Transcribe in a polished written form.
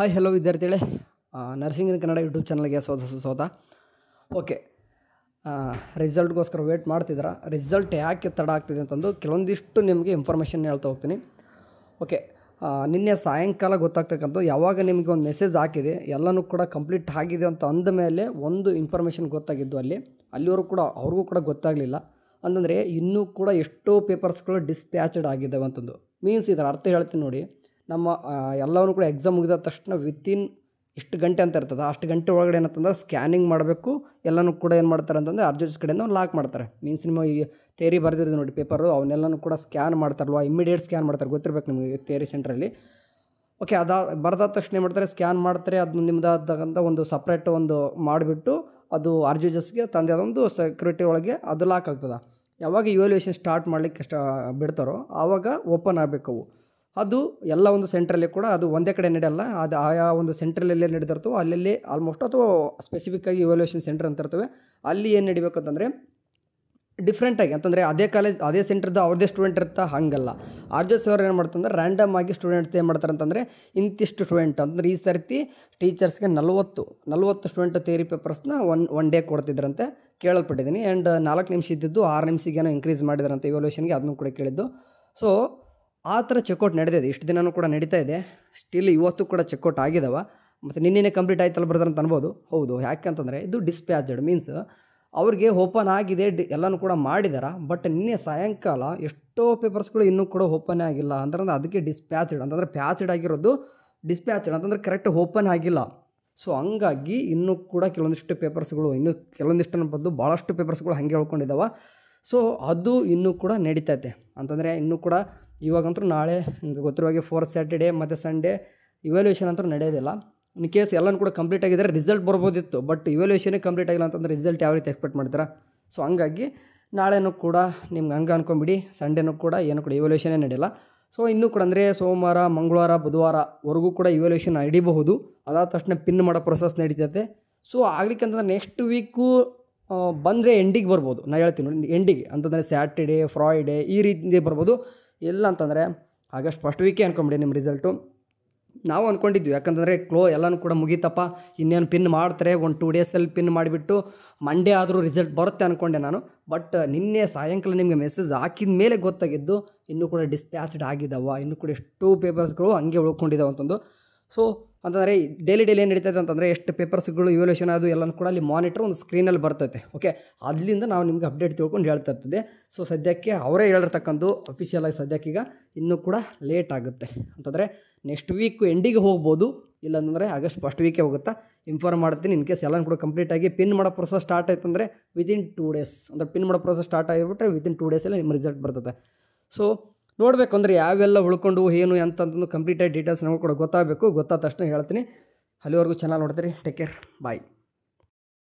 Hi hello ವಿದ್ಯಾರ್ಥಿಗಳೇ, nursing ಇನ್ Kannada YouTube ಚಾನಲ್ಗೆ ಸ್ವಾಗತ. ಓಕೆ, ರಿಸಲ್ಟ್ಗೋಸ್ಕರ ವೇಟ್ ಮಾಡ್ತಿದ್ದೀರಾ. ರಿಸಲ್ಟ್ ಯಾಕೆ ತಡ ಆಗ್ತಿದೆ ಅಂತಂದು ಕೆಲವೊಂದಿಷ್ಟು ನಿಮಗೆ ಇನ್ಫಾರ್ಮೇಷನ್ ಹೇಳ್ತಾ ಹೋಗ್ತೀನಿ. ಓಕೆ, ನಿನ್ನೆ ಸಾಯಂಕಾಲ ಗೊತ್ತಾಗ್ತಕ್ಕಂಥ ಯಾವಾಗ ನಿಮಗೆ ಒಂದು ಮೆಸೇಜ್ ಹಾಕಿದೆ ಎಲ್ಲನೂ ಕೂಡ ಕಂಪ್ಲೀಟ್ ಆಗಿದೆ ಅಂತ ಅಂದ ಮೇಲೆ ಒಂದು ಇನ್ಫಾರ್ಮೇಷನ್ ಗೊತ್ತಾಗಿದ್ದು. ಅಲ್ಲಿವರೆಗೂ ಕೂಡ ಅವ್ರಿಗೂ ಕೂಡ ಗೊತ್ತಾಗಲಿಲ್ಲ. ಅಂತಂದರೆ ಇನ್ನೂ ಕೂಡ ಎಷ್ಟೋ ಪೇಪರ್ಸ್ಗಳು ಡಿಸ್ಪ್ಯಾಚ್ಡ್ ಆಗಿದ್ದಾವೆ ಅಂತಂದು. ಮೀನ್ಸ್ ಇದರ ಅರ್ಥ ಹೇಳ್ತೀನಿ ನೋಡಿ. ನಮ್ಮ ಎಲ್ಲವನ್ನೂ ಕೂಡ ಎಕ್ಸಾಮ್ ಮುಗಿದ ತಕ್ಷಣ ವಿತಿನ್ ಇಷ್ಟು ಗಂಟೆ ಅಂತ ಇರ್ತದೆ, ಅಷ್ಟು ಗಂಟೆ ಒಳಗಡೆ ಏನಂತಂದ್ರೆ ಸ್ಕ್ಯಾನಿಂಗ್ ಮಾಡಬೇಕು. ಎಲ್ಲನೂ ಕೂಡ ಏನು ಮಾಡ್ತಾರೆ ಅಂತಂದರೆ RGH ಕಡೆಯಿಂದ ಲಾಕ್ ಮಾಡ್ತಾರೆ. ಮೀನ್ಸ್ ನಿಮ್ಮ ಈ ಥೇರಿ ಬರೆದಿರೋದು ನೋಡಿ ಪೇಪರು, ಅವನ್ನೆಲ್ಲನೂ ಕೂಡ ಸ್ಕ್ಯಾನ್ ಮಾಡ್ತಾರಲ್ವ, ಇಮಿಡಿಯೇಟ್ ಸ್ಕ್ಯಾನ್ ಮಾಡ್ತಾರೆ, ಗೊತ್ತಿರಬೇಕು ನಿಮಗೆ ಥೇರಿ ಸೆಂಟ್ರಲ್ಲಿ. ಓಕೆ, ಬರೆದಾದ ತಕ್ಷಣ ಏನು ಮಾಡ್ತಾರೆ, ಸ್ಕ್ಯಾನ್ ಮಾಡ್ತಾರೆ. ಅದು ನಿಮ್ಮದಾದಂಥ ಒಂದು ಸಪ್ರೇಟ್ ಒಂದು ಮಾಡಿಬಿಟ್ಟು ಅದು RGHಗೆ ತಂದೆ ಅದೊಂದು ಸೆಕ್ಯೂರಿಟಿ ಒಳಗೆ ಅದು ಲಾಕ್ ಆಗ್ತದೆ. ಯಾವಾಗ ಇವ್ಯಾಲ್ಯೂಯೇಷನ್ ಸ್ಟಾರ್ಟ್ ಮಾಡಲಿಕ್ಕೆ ಬಿಡ್ತಾರೋ ಆವಾಗ ಓಪನ್ ಆಗಬೇಕು ಅವು. ಅದು ಎಲ್ಲ ಒಂದು ಸೆಂಟ್ರಲ್ಲಿ ಕೂಡ ಅದು ಒಂದೇ ಕಡೆ ನಡೆಯಲ್ಲ. ಅದು ಆಯಾ ಒಂದು ಸೆಂಟ್ರಲ್ಲೇ ನಡೆದಿರ್ತವೆ, ಅಲ್ಲಲ್ಲಿ ಆಲ್ಮೋಸ್ಟ್ ಅಥವಾ ಸ್ಪೆಸಿಫಿಕ್ಕಾಗಿ ಇವ್ಯಾಲ್ಯೂಯೇಷನ್ ಸೆಂಟರ್ ಅಂತ ಇರ್ತವೆ. ಅಲ್ಲಿ ಏನು ನಡಿಬೇಕು ಅಂತಂದರೆ ಡಿಫ್ರೆಂಟಾಗಿ, ಅಂತಂದರೆ ಅದೇ ಕಾಲೇಜ್ ಅದೇ ಸೆಂಟ್ರದ್ದು ಅವ್ರದ್ದೇ ಸ್ಟೂಡೆಂಟ್ ಇರ್ತಾ ಹಂಗಲ್ಲ. RGH ಸರ್ ಏನು ಮಾಡ್ತಂದ್ರೆ ರ್ಯಾಂಡಮ್ ಆಗಿ ಸ್ಟೂಡೆಂಟ್ಸ್ ಏನು ಮಾಡ್ತಾರೆ ಅಂತಂದರೆ ಇಂತಿಷ್ಟು ಸ್ಟೂಡೆಂಟ್ ಅಂತಂದರೆ ಈ ಸರ್ತಿ ಟೀಚರ್ಸ್ಗೆ 40 ಸ್ಟೂಡೆಂಟ್ ಥಿಯರಿ ಪೇಪರ್ಸ್ನ ಒನ್ ಡೇ ಕೊಡ್ತಿದ್ರಂತೆ ಕೇಳಲ್ಪಟ್ಟಿದ್ದೀನಿ. ಆ್ಯಂಡ್ 4 ನಿಮಿಷ ಇದ್ದಿದ್ದು 6 ನಿಮಿಷಗೇನೋ ಇನ್ಕ್ರೀಸ್ ಮಾಡಿದ್ರಂತೆ ಇವ್ಯಾಲ್ಯೂಯೇಷನ್ಗೆ, ಅದನ್ನು ಕೂಡ ಕೇಳಿದ್ದು. ಸೊ ಆ ಥರ ಚೆಕ್ಔಟ್ ನಡೆದಿದೆ, ಇಷ್ಟು ದಿನವೂ ಕೂಡ ನಡೀತಾ ಇದೆ. ಸ್ಟಿಲ್ ಇವತ್ತು ಕೂಡ ಚೆಕ್ಔಟ್ ಆಗಿದ್ದಾವೆ. ಮತ್ತು ನಿನ್ನೆ ಕಂಪ್ಲೀಟ್ ಆಯ್ತಲ್ಲ ಬ್ರದರ್ ಅಂತ ಅನ್ಬೋದು. ಹೌದು, ಯಾಕೆಂತಂದರೆ ಇದು ಡಿಸ್ಪ್ಯಾಚ್ಡ್ ಮೀನ್ಸ್ ಅವ್ರಿಗೆ ಓಪನ್ ಆಗಿದೆ, ಎಲ್ಲನೂ ಕೂಡ ಮಾಡಿದಾರ. ಬಟ್ ನಿನ್ನೆ ಸಾಯಂಕಾಲ ಎಷ್ಟೋ ಪೇಪರ್ಸ್ಗಳು ಇನ್ನೂ ಕೂಡ ಓಪನ್ ಆಗಿಲ್ಲ. ಅಂತಂದ್ರೆ ಅದಕ್ಕೆ ಡಿಸ್ಪ್ಯಾಚ್ಡ್ ಅಂತಂದರೆ ಪ್ಯಾಚ್ಡ್ ಆಗಿರೋದು ಡಿಸ್ಪ್ಯಾಚ್ಡ್ ಅಂತಂದರೆ ಕರೆಕ್ಟ್ ಓಪನ್ ಆಗಿಲ್ಲ. ಸೊ ಹಂಗಾಗಿ ಇನ್ನೂ ಕೂಡ ಕೆಲವೊಂದಿಷ್ಟು ಪೇಪರ್ಸ್ಗಳು ಇನ್ನೂ ಕೆಲವೊಂದಿಷ್ಟು ಬಂದು ಭಾಳಷ್ಟು ಪೇಪರ್ಸ್ಗಳು ಹಾಗೆ ಹೇಳ್ಕೊಂಡಿದ್ದಾವೆ. ಸೊ ಅದು ಇನ್ನೂ ಕೂಡ ನಡೀತೈತೆ. ಅಂತಂದರೆ ಇನ್ನೂ ಕೂಡ ಇವಾಗಂತೂ ನಾಳೆ ನಿಮಗೆ ಗೊತ್ತಿರುವಾಗೆ 4th ಸ್ಯಾಟರ್ಡೇ ಮತ್ತು ಸಂಡೇ ಇವ್ಯಾಲ್ಯೂಯೇಷನ್ ಅಂತೂ ನಡೆಯೋದಿಲ್ಲ. ಇನ್ ಕೇಸ್ ಎಲ್ಲನೂ ಕೂಡ ಕಂಪ್ಲೀಟ್ ಆಗಿದ್ದರೆ ರಿಸಲ್ಟ್ ಬರ್ಬೋದಿತ್ತು. ಬಟ್ ಇವ್ಯಾಲ್ಯೂಯೇಷನೇ ಕಂಪ್ಲೀಟ್ ಆಗಿಲ್ಲ ಅಂತಂದರೆ ರಿಸಲ್ಟ್ ಯಾವ ರೀತಿ ಎಕ್ಸ್ಪೆಕ್ಟ್ ಮಾಡ್ತೀರಾ? ಸೊ ಹಂಗಾಗಿ ನಾಳೆನೂ ಕೂಡ ನಿಮ್ಗೆ ಹಂಗೆ ಅಂದ್ಕೊಂಬಿಡಿ, ಸಂಡೇನೂ ಕೂಡ ಏನೂ ಕೂಡ ಇವ್ಯಾಲ್ಯೂಯೇಷನೇ ನಡೆಯಲ್ಲ. ಸೊ ಇನ್ನೂ ಕೂಡ ಅಂದರೆ ಸೋಮವಾರ, ಮಂಗಳವಾರ, ಬುಧವಾರವರೆಗೂ ಕೂಡ ಇವ್ಯಾಲ್ಯೂಯೇಷನ್ ಹಿಡಿಬಹುದು. ಅದಾದ ತಕ್ಷಣ ಪಿನ್ ಮಾಡೋ ಪ್ರೊಸೆಸ್ ನಡೀತೈತೆ. ಸೊ ಆಗ್ಲಿಕ್ಕಂತಂದ್ರೆ ನೆಕ್ಸ್ಟ್ ವೀಕು ಬಂದರೆ ಎಂಡಿಗೆ ಬರ್ಬೋದು. ನಾನು ಹೇಳ್ತೀನಿ ನೋಡಿ, ಎಂಡಿಗೆ ಅಂತಂದರೆ ಸ್ಯಾಟರ್ಡೇ, ಫ್ರೈಡೇ ಈ ರೀತಿ ಬರ್ಬೋದು. ಇಲ್ಲ ಅಂತಂದರೆ ಆಗಸ್ಟ್ ಫಸ್ಟ್ ವೀಕೇ ಅಂದ್ಕೊಂಬಿಡಿ ನಿಮ್ಮ ರಿಸಲ್ಟು. ನಾವು ಅಂದ್ಕೊಂಡಿದ್ವಿ, ಯಾಕಂತಂದರೆ ಎಲ್ಲನೂ ಕೂಡ ಮುಗೀತಪ್ಪ, ಇನ್ನೇನು ಪಿನ್ ಮಾಡ್ತಾರೆ, 1-2 ಡೇಸಲ್ಲಿ ಪಿನ್ ಮಾಡಿಬಿಟ್ಟು ಮಂಡೇ ಆದರೂ ರಿಸಲ್ಟ್ ಬರುತ್ತೆ ಅಂದ್ಕೊಂಡೆ ನಾನು. ಬಟ್ ನಿನ್ನೆ ಸಾಯಂಕಾಲ ನಿಮಗೆ ಮೆಸೇಜ್ ಹಾಕಿದ ಮೇಲೆ ಗೊತ್ತಾಗಿದ್ದು ಇನ್ನೂ ಕೂಡ ಡಿಸ್ಪ್ಯಾಚ್ಡ್ ಆಗಿದ್ದಾವೆ, ಇನ್ನೂ ಕೂಡ ಎಷ್ಟೋ ಪೇಪರ್ಸ್ಗಳು ಹಂಗೆ ಉಳ್ಕೊಂಡಿದ್ದಾವೆ ಅಂತಂದು. ಸೊ ಅಂತಂದರೆ ಡೈಲಿ ಏನು ನಡೀತೈತೆ ಅಂತಂದರೆ ಎಷ್ಟು ಪೇಪರ್ಸ್ಗಳು ಇವ್ಯಾಲ್ಯೂಯೇಷನ್ ಅದು ಎಲ್ಲನೂ ಕೂಡ ಅಲ್ಲಿ ಮಾನಿಟ್ರ್ ಒಂದು ಸ್ಕ್ರೀನಲ್ಲಿ ಬರ್ತೈತೆ. ಓಕೆ, ಅಲ್ಲಿಂದ ನಾವು ನಿಮ್ಗೆ ಅಪ್ಡೇಟ್ ತಿಳ್ಕೊಂಡು ಹೇಳ್ತಾ ಇರ್ತದೆ. ಸೊ ಸದ್ಯಕ್ಕೆ ಅವರೇ ಹೇಳಿರ್ತಕ್ಕಂಥ ಅಫಿಷಿಯಲಾಗಿ ಸದ್ಯಕ್ಕೀಗ ಇನ್ನೂ ಕೂಡ ಲೇಟ್ ಆಗುತ್ತೆ. ಅಂತಂದರೆ ನೆಕ್ಸ್ಟ್ ವೀಕ್ ಎಂಡಿಗೆ ಹೋಗ್ಬೋದು, ಇಲ್ಲಾಂದರೆ ಆಗಸ್ಟ್ ಫಸ್ಟ್ ವೀಕೇ ಹೋಗುತ್ತಾ ಇನ್ಫಾರ್ಮ್ ಮಾಡ್ತೀನಿ. ಇನ್ ಕೇಸ್ ಎಲ್ಲನೂ ಕೂಡ ಕಂಪ್ಲೀಟಾಗಿ ಪಿನ್ ಮಾಡೋ ಪ್ರೊಸೆಸ್ ಸ್ಟಾರ್ಟ್ ಆಯ್ತು ಅಂದರೆ ವಿತಿನ್ 2 ಡೇಸ್ ಅಂದರೆ ಪಿನ್ ಮಾಡೋ ಪ್ರೊಸೆಸ್ ಸ್ಟಾರ್ಟ್ ಆಗಿಬಿಟ್ರೆ ವಿತಿನ್ 2 ಡೇಸಲ್ಲಿ ನಿಮ್ಮ ರಿಸಲ್ಟ್ ಬರ್ತದೆ. ಸೊ ನೋಡಬೇಕು ಅಂದರೆ ಯಾವೆಲ್ಲ ಉಳ್ಕೊಂಡು ಏನು ಅಂತಂದು ಕಂಪ್ಲೀಟಾಗಿ ಡೀಟೇಲ್ಸ್ ನಮಗೂ ಕೂಡ ಗೊತ್ತಾಗಬೇಕು. ಗೊತ್ತಾದ ತಕ್ಷಣ ಹೇಳ್ತೀನಿ. ಅಲ್ಲಿವರೆಗೂ ಚಾನಲ್ ನೋಡ್ತೀರಿ. ಟೇಕ್ ಕೇರ್, ಬಾಯ್.